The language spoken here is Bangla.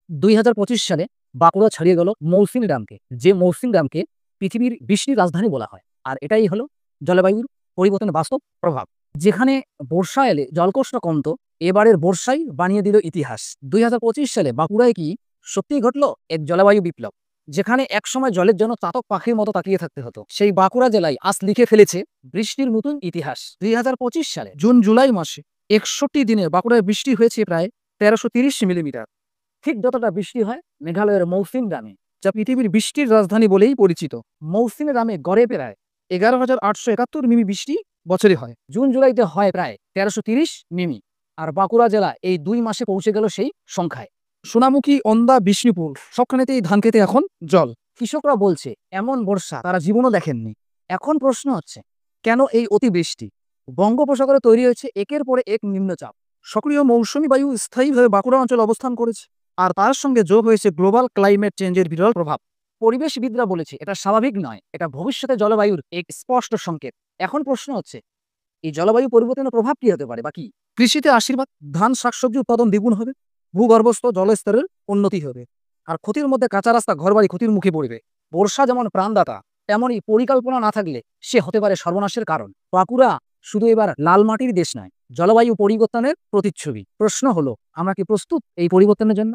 2025 সালে বাঁকুড়া ছাড়িয়ে গেল মৌসিনরামকে, যে মৌসিনরামকে পৃথিবীর বৃষ্টির রাজধানী বলা হয়। আর এটাই হলো জলবায়ুর পরিবর্তনের বাস্তব প্রভাব। যেখানে বর্ষা এলে জলকষ্ট কমতো, এবারের বর্ষাই বানিয়ে দিল ইতিহাস। 2025 সালে বাঁকুড়ায় কি সত্যিই ঘটলো এক জলবায়ু বিপ্লব? যেখানে একসময় জলের জন্য চাতক পাখির মতো তাকিয়ে থাকতে হতো, সেই বাঁকুড়া জেলায় আজ লিখে ফেলেছে বৃষ্টির নতুন ইতিহাস। 2025 সালে জুন জুলাই মাসে 61 দিনে বাঁকুড়ায় বৃষ্টি হয়েছে প্রায় 1330 মিলিমিটার। ঠিক যতটা বৃষ্টি হয় মেঘালয়ের মৌসিনরামে, যা পৃথিবীর বৃষ্টির রাজধানী বলেই পরিচিত। মৌসিনরামে গড়ে প্রায় 11,871 মিমি বৃষ্টি বছরে হয়। জুন জুলাইতে হয় প্রায় 1330 মিমি। আর বাঁকুড়া জেলা এই 2 মাসে পৌঁছে গেল সেই সংখ্যায়। সোনামুখী, ওন্দা, বিষ্ণুপুর সবখানেতেই ধান খেতে এখন জল। কৃষকরা বলছে এমন বর্ষা তারা জীবনও দেখেননি। এখন প্রশ্ন হচ্ছে, কেন এই অতিবৃষ্টি? বঙ্গোপসাগরে তৈরি হয়েছে একের পরে এক নিম্নচাপ। সক্রিয় মৌসুমী বায়ু স্থায়ীভাবে বাঁকুড়া অঞ্চলে অবস্থান করেছে। আর তার সঙ্গে যোগ হয়েছে গ্লোবাল ক্লাইমেট চেঞ্জের বিরল প্রভাব। পরিবেশবিদরা বলেছে এটা স্বাভাবিক নয়, এটা ভবিষ্যতে জলবায়ুর এক স্পষ্ট সংকেত। এখন প্রশ্ন হচ্ছে, এই জলবায়ু পরিবর্তনের প্রভাব কি হতে পারে বা কি? কৃষিতে আশীর্বাদ, ধান শাকসবজি উৎপাদন দ্বিগুণ হবে, ভূগর্ভস্থ জলস্তরের উন্নতি হবে। আর ক্ষতির মধ্যে কাঁচা রাস্তা, ঘরবাড়ি ক্ষতির মুখে পড়বে। বর্ষা যেমন প্রাণদাতা, তেমনই পরিকল্পনা না থাকলে সে হতে পারে সর্বনাশের কারণ। বাঁকুড়া শুধু এবার লাল মাটির দেশ নয়, জলবায়ু পরিবর্তনের প্রতিচ্ছবি। প্রশ্ন হলো, আমরা কি প্রস্তুত এই পরিবর্তনের জন্য?